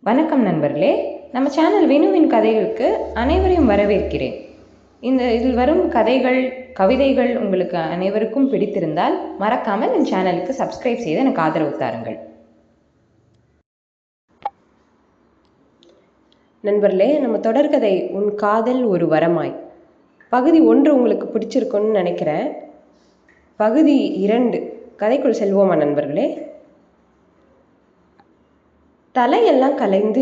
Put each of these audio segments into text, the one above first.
வணக்கம் நண்பர்களே, நம்ம சேனல் வினுவின் கதைகளுக்கு அனைவரையும் வரவேற்கிறேன். இதில் வரும் கதைகள், கவிதைகள் உங்களுக்கு அனைவருக்கும் பிடித்திருந்தால் மறக்காமல் என் சேனலுக்கு சப்ஸ்கிரைப் செய்து எனக்கு ஆதரவு தாருங்கள். நண்பர்களே, நம்ம தொடர்கதை உன் காதல் ஒரு வரமாய் பகுதி 1 உங்களுக்கு பிடிச்சிருக்குன்னு நினைக்கிறேன். பகுதி 2 கதைக்குள் செல்வோமா நண்பர்களே? தலையெல்லாம் கலைந்து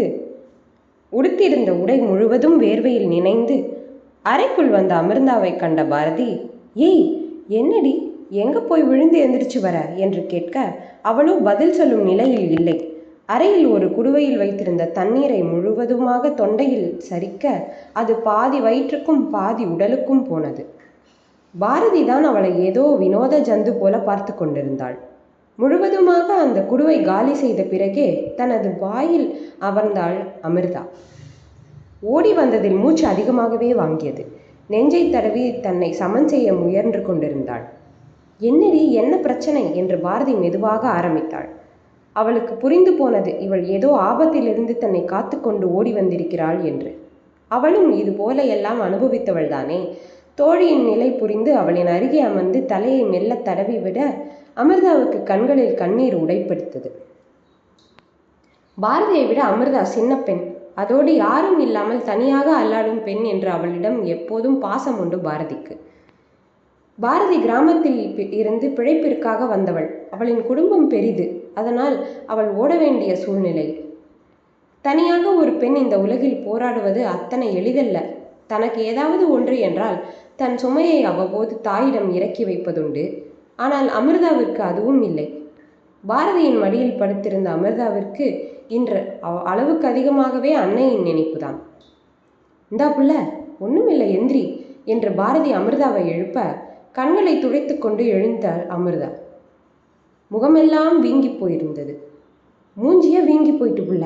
உடுத்திருந்த உடை முழுவதும் வேர்வையில் நினைந்து அறைக்குள் வந்த அமிர்தாவை கண்ட பாரதி, ஏய் என்னடி, எங்க போய் விழுந்து எந்திரிச்சு வர என்று கேட்க அவளோ பதில் சொல்லும் நிலையில் இல்லை. அறையில் ஒரு குடுவையில் வைத்திருந்த தண்ணீரை முழுவதுமாக தொண்டையில் சரிக்க அது பாதி வயிற்றுக்கும் பாதி உடலுக்கும் போனது. பாரதி தான் அவளை ஏதோ வினோத ஜந்து போல பார்த்து கொண்டிருந்தாள். முழுவதுமாக அந்த குடுவை காலி செய்த பிறகே தனது வாயில் அமர்ந்தாள் அமிர்தா. ஓடி வந்ததில் மூச்சு அதிகமாகவே வாங்கியது. நெஞ்சை தடவி தன்னை சமன் செய்ய முயன்று கொண்டிருந்தாள். என்னடி, என்ன பிரச்சனை என்று பாரதி மெதுவாக ஆரம்பித்தாள். அவளுக்கு புரிந்து போனது, இவள் ஏதோ ஆபத்திலிருந்து தன்னை காத்து கொண்டு ஓடி வந்திருக்கிறாள் என்று. அவளும் இது போல எல்லாம் அனுபவித்தவள் தானே. தோழியின் நிலை புரிந்து அவளின் அருகே அமர்ந்து தலையை மெல்ல தடவி விட அமிர்தாவுக்கு கண்களில் கண்ணீர் உடைப்படுத்தது. பாரதியை விட அமிர்தா சின்ன பெண், அதோடு யாரும் இல்லாமல் தனியாக அல்லாடும் பெண் என்று அவளிடம் எப்போதும் பாசம் உண்டு பாரதிக்கு. பாரதி கிராமத்தில் இருந்து பிழைப்பிற்காக வந்தவள். அவளின் குடும்பம் பெரிது. அதனால் அவள் ஓட வேண்டிய சூழ்நிலை. தனியாக ஒரு பெண் இந்த உலகில் போராடுவது அத்தனை எளிதல்ல. தனக்கு ஏதாவது ஒன்று என்றால் தன் சுமையை அவ்வப்போது தாயிடம் இறக்கி வைப்பதுண்டு. ஆனால் அமிர்தாவிற்கு அதுவும் இல்லை. பாரதியின் மடியில் படுத்திருந்த அமிர்தாவிற்கு இன்று அளவுக்கு அதிகமாகவே அன்னையின் நினைப்புதான். இந்தா புள்ள, ஒண்ணுமில்லை, எந்திரி என்று பாரதி அமிர்தாவை எழுப்ப கண்களை துடைத்து கொண்டு எழுந்தாள் அமிர்தா. முகமெல்லாம் வீங்கி போயிருந்தது. மூஞ்சிய வீங்கி போயிட்டு புள்ள,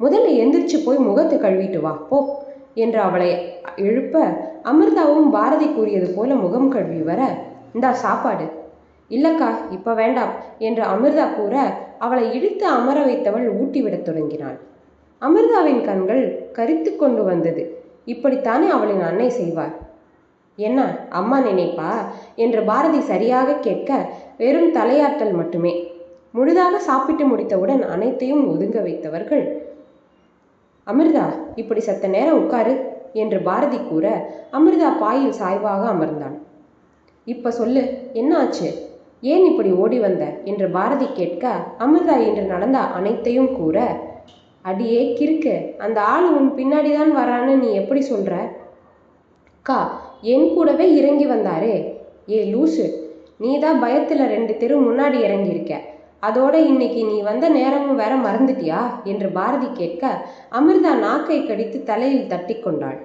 முதல்ல எந்திரிச்சு போய் முகத்தை கழுவிட்டு வா போ என்று அவளை எழுப்ப அமிர்தாவும் பாரதி கூறியது போல முகம் கழுவி வர, இந்தா சாப்பாடு. இல்லக்கா, இப்ப வேண்டாம் என்று அமிர்தா கூற அவளை இழுத்து அமர வைத்தவள் ஊட்டிவிடத் தொடங்கினாள். அமிர்தாவின் கண்கள் கரித்து கொண்டு வந்தது. இப்படித்தானே அவளின் அன்னை செய்வார். என்ன அம்மா நினைப்பா என்று பாரதி சரியாக கேட்க வெறும் தலையாட்டல் மட்டுமே. முழுதாக சாப்பிட்டு முடித்தவுடன் அனைத்தையும் ஒதுங்க வைத்தவர்கள், அமிர்தா இப்படி சத்த நேரம் உட்காரு என்று பாரதி கூற அமிர்தா பாயில் சாய்வாக அமர்ந்தாள். இப்ப சொல்லு, என்ன ஆச்சு, ஏன் இப்படி ஓடி வந்த என்று பாரதி கேட்க அமிர்தா இன்று நடந்த அனைத்தையும் கூற, அடியே கிறுக்கு, அந்த ஆள் உன் பின்னாடிதான் வரான்னு நீ எப்படி சொல்ற? அக்கா, என் கூடவே இறங்கி வந்தாரே. ஏ லூசு, நீதான் பயத்துல 2 தெரு முன்னாடி இறங்கியிருக்க. அதோட இன்னைக்கு நீ வந்த நேரமும் வேற மறந்துட்டியா என்று பாரதி கேட்க அமிர்தா நாக்கை கடித்து தலையில் தட்டி கொண்டாள்.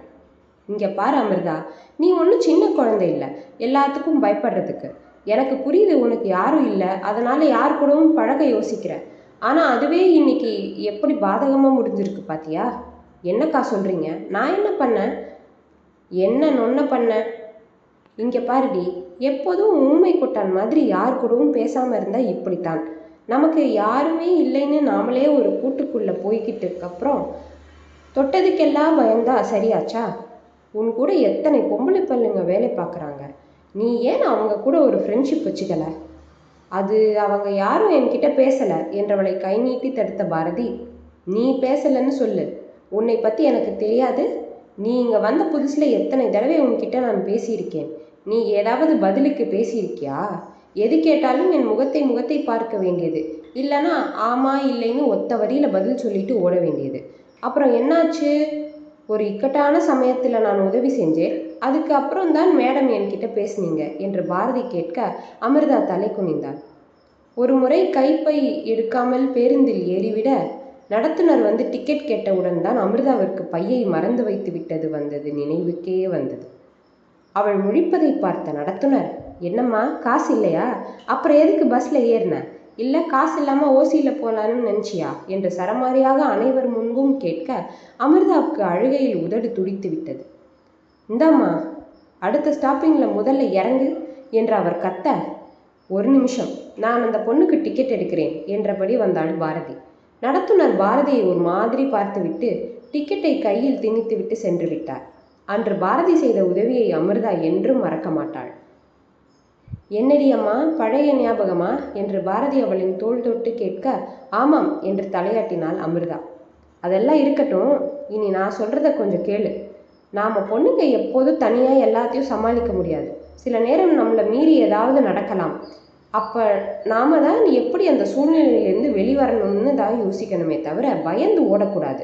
இங்க பாரு அமிர்தா, நீ ஒன்றும் சின்ன குழந்தை இல்லை எல்லாத்துக்கும் பயப்படுறதுக்கு. எனக்கு புரியுது, உனக்கு யாரும் இல்லை, அதனால யார் கூடவும் பழக யோசிக்கிற. ஆனா அதுவே இன்னைக்கு எப்படி பாதகமா முடிஞ்சிருக்கு பாத்தியா? என்னக்கா சொல்றீங்க? நான் என்ன பண்ணேன்? என்ன நொன்ன பண்ண? இங்க பாருடி, எப்போதும் ஊமை கொட்டான் மாதிரி யார் கூடவும் பேசாம இருந்தா இப்படித்தான். நமக்கு யாருமே இல்லைன்னு நாமளே ஒரு கூட்டுக்குள்ள போய்கிட்டு அப்புறம் தொட்டதுக்கெல்லாம் பயந்தா சரியாச்சா? உன் கூட எத்தனை பொம்பளை பல்லுங்க வேலை பார்க்குறாங்க. நீ ஏன் அவங்க கூட ஒரு ஃப்ரெண்ட்ஷிப் வச்சுக்கல? அது அவங்க யாரும் என்கிட்ட பேசலை என்றவளை கை நீட்டி தடுத்த பாரதி, நீ பேசலைன்னு சொல்லு, உன்னை பற்றி எனக்கு தெரியாது? நீ இங்கே வந்த புதுசில் எத்தனை தடவை உன்கிட்ட நான் பேசியிருக்கேன். நீ ஏதாவது பதிலுக்கு பேசியிருக்கியா? எது கேட்டாலும் என் முகத்தை பார்க்க வேண்டியது, இல்லைன்னா ஆமா இல்லைன்னு ஒத்த வரியில் பதில் சொல்லிட்டு ஓட வேண்டியது. அப்புறம் என்னாச்சு? ஒரு இக்கட்டான சமயத்தில் நான் உதவி செஞ்சேன், அதுக்கு அப்புறம் தான் மேடம் என்கிட்ட பேசுனீங்க என்று பாரதி கேட்க அமிர்தா தலை குனிந்தாள். ஒரு முறை கைப்பை எடுக்காமல் பேருந்தில் ஏறிவிட நடத்துனர் வந்து டிக்கெட் கேட்டவுடன் தான் அமிர்தாவிற்கு பையை மறந்து வைத்து விட்டது வந்தது நினைவுக்கே வந்தது. அவள் முழிப்பதை பார்த்த நடத்துனர், என்னம்மா காசு இல்லையா? அப்புறம் எதுக்கு பஸ்ல ஏறின? இல்லை காசு இல்லாமல் ஓசியில் போகலான்னு நினச்சியா என்று சரமாரியாக அனைவர் முன்பும் கேட்க அமிர்தாவுக்கு அழுகையில் உதடு துடித்து விட்டது. இந்தாம்மா, அடுத்த ஸ்டாப்பிங்கில் முதல்ல இறங்கு என்று அவர் கத்த, ஒரு நிமிஷம், நான் அந்த பொண்ணுக்கு டிக்கெட் எடுக்கிறேன் என்றபடி வந்தாள் பாரதி. நடத்துனர் பாரதியை ஒரு மாதிரி பார்த்துவிட்டு டிக்கெட்டை கையில் திணித்துவிட்டு சென்று விட்டார். அன்று பாரதி செய்த உதவியை அமிர்தா என்றும் மறக்க மாட்டாள். என்னடி அம்மா, பழைய ஞாபகமா என்று பாரதி அவளின் தோள் தொட்டு கேட்க, ஆமாம் என்று தலையாட்டினாள் அமிர்தா. அதெல்லாம் இருக்கட்டும், இனி நான் சொல்றத கொஞ்சம் கேளு. நாம பொண்ணுங்க எப்போதும் தனியா எல்லாத்தையும் சமாளிக்க முடியாது. சில நேரம் நம்மளை மீறி ஏதாவது நடக்கலாம். அப்ப நாம தான் எப்படி அந்த சூழ்நிலையிலேருந்து வெளிவரணும்னு தான் யோசிக்கணுமே தவிர பயந்து ஓடக்கூடாது.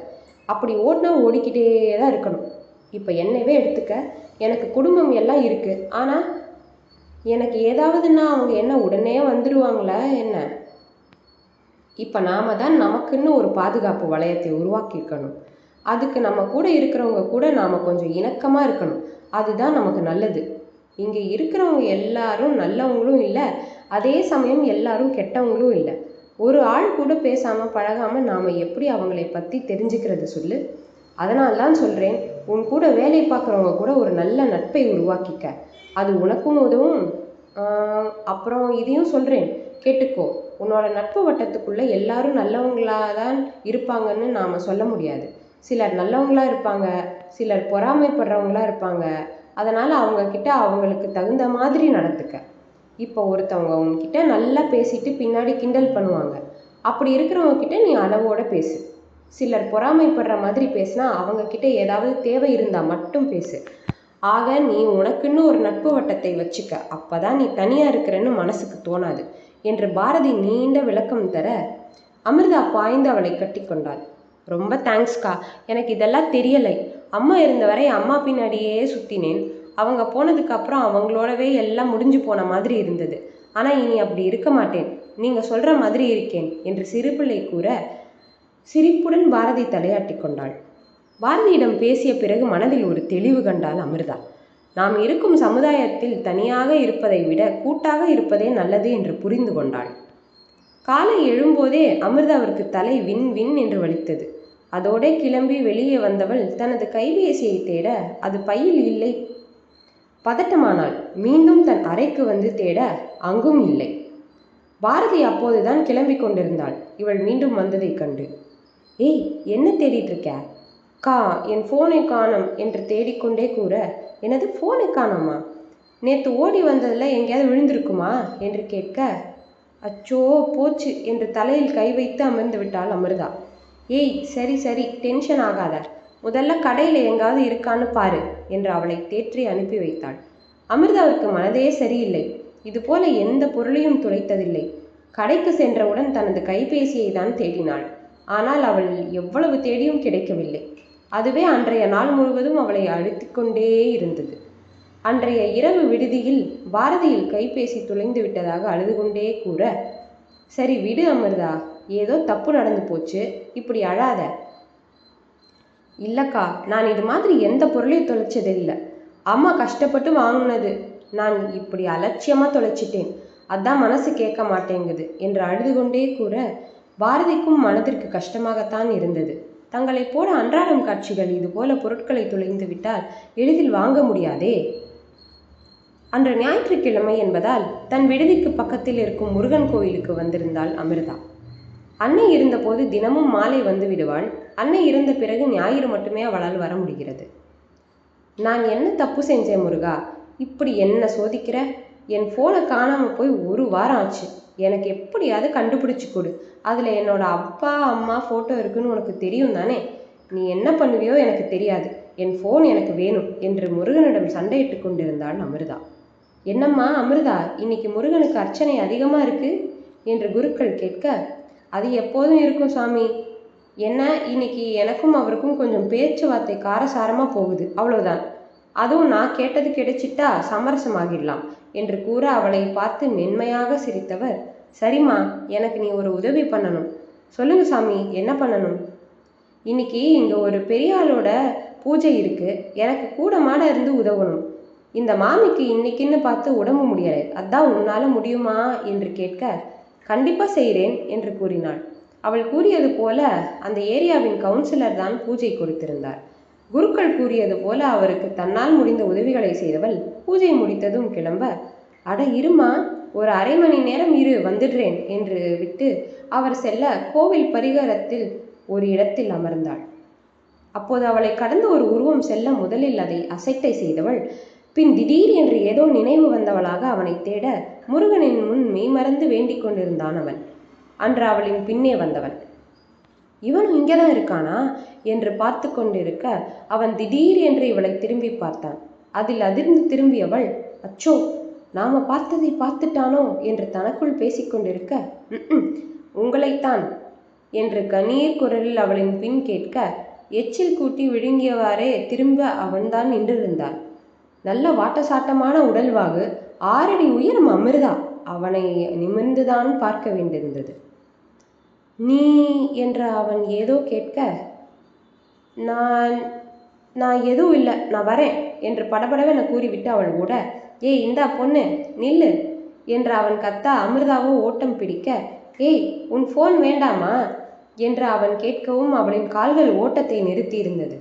அப்படி ஓடினா ஓடிக்கிட்டே தான் இருக்கணும். இப்போ என்னவே எடுத்துக்க, எனக்கு குடும்பம் எல்லாம் இருக்கு. ஆனா எனக்கு ஏதாவதுன்னா அவங்க என்ன உடனே வந்துடுவாங்களா என்ன? இப்போ நாம தான் நமக்குன்னு ஒரு பாதுகாப்பு வளையத்தை உருவாக்கியிருக்கணும். அதுக்கு நம்ம கூட இருக்கிறவங்க கூட நாம் கொஞ்சம் இணக்கமாக இருக்கணும். அதுதான் நமக்கு நல்லது. இங்கே இருக்கிறவங்க எல்லாரும் நல்லவங்களும் இல்லை, அதே சமயம் எல்லாரும் கெட்டவங்களும் இல்லை. ஒரு ஆள் கூட பேசாமல் பழகாமல் நாம் எப்படி அவங்களை பற்றி தெரிஞ்சுக்கிறது சொல்லு? அதனால்தான் சொல்கிறேன், உன் கூட வேலை பார்க்குறவங்க கூட ஒரு நல்ல நட்பை உருவாக்கிக்க. அது உனக்கும் உதவும். அப்புறம் இதையும் சொல்கிறேன், கேட்டுக்கோ. உன்னோட நட்பு வட்டத்துக்குள்ளே எல்லாரும் நல்லவங்களாக தான் இருப்பாங்கன்னு நாம் சொல்ல முடியாது. சிலர் நல்லவங்களாக இருப்பாங்க, சிலர் பொறாமைப்படுறவங்களா இருப்பாங்க. அதனால் அவங்கக்கிட்ட அவங்களுக்கு தகுந்த மாதிரி நடந்துக்க. இப்போ ஒருத்தவங்க உங்ககிட்ட நல்லா பேசிட்டு பின்னாடி கிண்டல் பண்ணுவாங்க. அப்படி இருக்கிறவங்க கிட்ட நீ அளவோட பேசு. சிலர் பொறாமைப்படுற மாதிரி பேசினா அவங்கக்கிட்ட ஏதாவது தேவை இருந்தால் மட்டும் பேசு. ஆக நீ உனக்குன்னு ஒரு நட்பு வட்டத்தை வச்சுக்க. அப்போ தான் நீ தனியாக இருக்கிறன்னு மனசுக்கு தோணாது என்று பாரதி நீண்ட விளக்கம் தர, அமிர்தா பாய்ந்து அவளை கட்டி கொண்டாள். ரொம்ப தேங்க்ஸ்க்கா, எனக்கு இதெல்லாம் தெரியலை. அம்மா இருந்த வரை அம்மா பின்னாடியே சுற்றினேன். அவங்க போனதுக்கு அப்புறம் அவங்களோடவே எல்லாம் முடிஞ்சு போன மாதிரி இருந்தது. ஆனால் இனி அப்படி இருக்க மாட்டேன், நீங்கள் சொல்கிற மாதிரி இருக்கேன் என்று சிறுபிள்ளை கூற சிரிப்புடன் பாரதி தலையாட்டி கொண்டாள். பாரதியிடம் பேசிய பிறகு மனதில் ஒரு தெளிவு கண்டாள் அமிர்தா. நாம் இருக்கும் சமுதாயத்தில் தனியாக இருப்பதை விட கூட்டாக இருப்பதே நல்லது என்று புரிந்து கொண்டாள். காலை எழும்போதே அமிர்தாவிற்கு தலை வின் வின் என்று வலித்தது. அதோடே கிளம்பி வெளியே வந்தவள் தனது கைபேசியை தேட அது பையில் இல்லை. பதட்டமானாள். மீண்டும் தன் அறைக்கு வந்து தேட அங்கும் இல்லை. பாரதி அப்போதுதான் கிளம்பி கொண்டிருந்தாள். இவள் மீண்டும் வந்ததை கண்டு, ஏய், என்ன தேடிட்டு இருக்க? கா, என் ஃபோனை காணோம் என்று தேடிக்கொண்டே கூற, எனது ஃபோனை காணோமா? நேற்று ஓடி வந்ததில் எங்கேயாவது விழுந்திருக்குமா என்று கேட்க, அச்சோ போச்சு என்று தலையில் கை வைத்து அமர்ந்து விட்டாள் அமிர்தா. ஏய், சரி சரி, டென்ஷன் ஆகாத. முதல்ல கடையில் எங்காவது இருக்கான்னு பாரு என்று அவளை தேற்றி அனுப்பி வைத்தாள். அமிர்தாவிற்கு மனதே சரியில்லை. இதுபோல எந்த பொருளையும் துளைத்ததில்லை. கடைக்கு சென்றவுடன் தனது கைபேசியை தான் தேடினாள். ஆனால் அவள் எவ்வளவு தேடியும் கிடைக்கவில்லை. அதுவே அன்றைய நாள் முழுவதும் அவளை அழுத்தி கொண்டே இருந்தது. அன்றைய இரவு விடுதியில் பாரதியில் கைபேசி துளைந்து விட்டதாக அழுது கொண்டே கூற, சரி விடு அமிர்தா, ஏதோ தப்பு நடந்து போச்சு, இப்படி அழாத. இல்லக்கா, நான் இது மாதிரி எந்த பொருளையும் தொலைச்சதில்லை. அம்மா கஷ்டப்பட்டு வாங்கினது, நான் இப்படி அலட்சியமாக தொலைச்சிட்டேன். அதான் மனசு கேட்க மாட்டேங்குது என்று அழுது கொண்டே கூற, பாரதிக்கும் மனதிற்கு கஷ்டமாகத்தான் இருந்தது. தங்களை போல அன்றாடம் காட்சிகள் இதுபோல பொருட்களை தொலைந்து விட்டால் எளிதில் வாங்க முடியாதே. அன்று ஞாயிற்றுக்கிழமை என்பதால் தன் விடுதிக்கு பக்கத்தில் இருக்கும் முருகன் கோயிலுக்கு வந்திருந்தாள் அமிர்தா. அன்னை இருந்தபோது தினமும் மாலை வந்து விடுவாள். அன்னை இருந்த பிறகு ஞாயிறு மட்டுமே அவளால் வர முடிகிறது. நான் என்ன தப்பு செஞ்சேன் முருகா, இப்படி என்ன சோதிக்கிற? என் ஃபோனை காணாமல் போய் 1 வாரம் ஆச்சு. எனக்கு எப்படியாவது கண்டுபிடிச்சு கொடு. அதில் என்னோட அப்பா அம்மா ஃபோட்டோ இருக்குன்னு உனக்கு தெரியும் தானே? நீ என்ன பண்ணுவியோ எனக்கு தெரியாது. என் ஃபோன் எனக்கு வேணும் என்று முருகனிடம் சண்டையிட்டு கொண்டிருந்தாள் அமிர்தா. என்னம்மா அமிர்தா, இன்னைக்கு முருகனுக்கு அர்ச்சனை அதிகமாக இருக்கு என்று குருக்கள் கேட்க, அது எப்போதும் இருக்கும் சாமி. என்ன, இன்னைக்கு எனக்கும் அவருக்கும் கொஞ்சம் பேச்சுவார்த்தை காரசாரமாக போகுது, அவ்வளோதான். அதுவும் நான் கேட்டது கிடைச்சிட்டா சமரசமாகிடலாம் என்று கூற அவளை பார்த்து மென்மையாக சிரித்தவர், சரிம்மா, எனக்கு நீ ஒரு உதவி பண்ணணும். சொல்லுங்க சாமி, என்ன பண்ணணும்? இன்னைக்கு இங்கே ஒரு பெரியாளோட பூஜை இருக்கு, எனக்கு கூட மாட இருந்து உதவணும். இந்த மாமிக்கு இன்னைக்குன்னு பார்த்து உடம்பு முடியலை, அதான் உன்னால் முடியுமா என்று கேட்க, கண்டிப்பாக செய்கிறேன் என்று கூறினாள். அவள் கூறியது போல அந்த ஏரியாவின் கவுன்சிலர் தான் பூஜை கொடுத்திருந்தார். குருக்கள் கூறியது போல அவருக்கு தன்னால் முடிந்த உதவிகளை செய்தவள் பூஜை முடித்ததும் கிளம்ப, அட இருமா, ஒரு அரை மணி நேரம் இரு, வந்துடுறேன் என்று விட்டு அவர் செல்ல கோவில் பரிகாரத்தில் ஒரு இடத்தில் அமர்ந்தாள். அப்போது அவளை கடந்த ஒரு உருவம் செல்ல முதலில் அதை அசட்டை செய்தவள், பின் திடீர் என்று ஏதோ நினைவு வந்தவளாக அவனை தேட முருகனின் முன் மெய்மறந்து வேண்டிக் கொண்டிருந்தான் அவன். அன்று அவளின் பின்னே வந்தவன். இவனும் இங்கேதான் இருக்கானா என்று பார்த்து கொண்டிருக்க அவன் திடீர் என்று இவளை திரும்பி பார்த்தான். அதில் அதிர்ந்து திரும்பியவள், அச்சோ, நாம பார்த்ததை பார்த்துட்டானோ என்று தனக்குள் பேசிக்கொண்டிருக்க, உங்களைத்தான் என்று கண்ணீர் குரலில் அவளின் பின் கேட்க எச்சில் கூட்டி விழுங்கியவாறே திரும்ப அவன்தான் நின்றிருந்தான். நல்ல வாட்டசாட்டமான உடல்வாகு, 6 அடி உயரம் அமிர்தா. அவனை நிமிர்ந்துதான் பார்க்க வேண்டியிருந்தது. நீ என்று அவன் ஏதோ கேட்க, நான் எதுவும் இல்லை, நான் வரேன் என்று படபடவென கூறிவிட்டு அவள் ஓட, ஏய் இந்தா பொண்ணு நில்லு என்று அவன் கத்த அமிர்தாவோ ஓட்டம் பிடிக்க, ஏய் உன் ஃபோன் வேண்டாமா என்று அவன் கேட்கவும் அவளின் கால்கள் ஓட்டத்தை நிறுத்தியிருந்தது.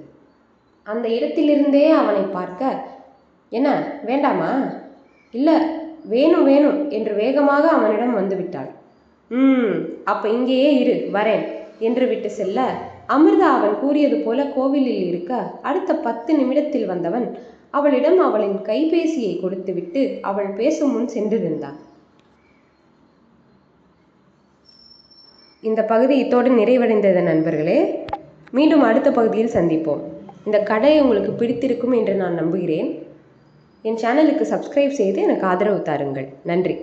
அந்த இடத்திலிருந்தே அவனை பார்க்க, என்ன வேண்டாமா? இல்லை, வேணும் வேணும் என்று வேகமாக அவனிடம் வந்துவிட்டாள். அப்ப இங்கேயே இரு, வரேன் என்று விட்டு செல்ல அமிர்தா அவன் கூறியது போல கோவிலில் இருக்க அடுத்த 10 நிமிடத்தில் வந்தவன் அவளிடம் அவளின் கைபேசியை கொடுத்துவிட்டு அவள் பேசும் முன் சென்றிருந்தான். இந்த பகுதி இத்தோடு நிறைவடைந்தது நண்பர்களே. மீண்டும் அடுத்த பகுதியில் சந்திப்போம். இந்த கதை உங்களுக்கு பிடித்திருக்கும் என்று நான் நம்புகிறேன். என் சேனலுக்கு சப்ஸ்கிரைப் செய்து எனக்கு ஆதரவு தாருங்கள். நன்றி.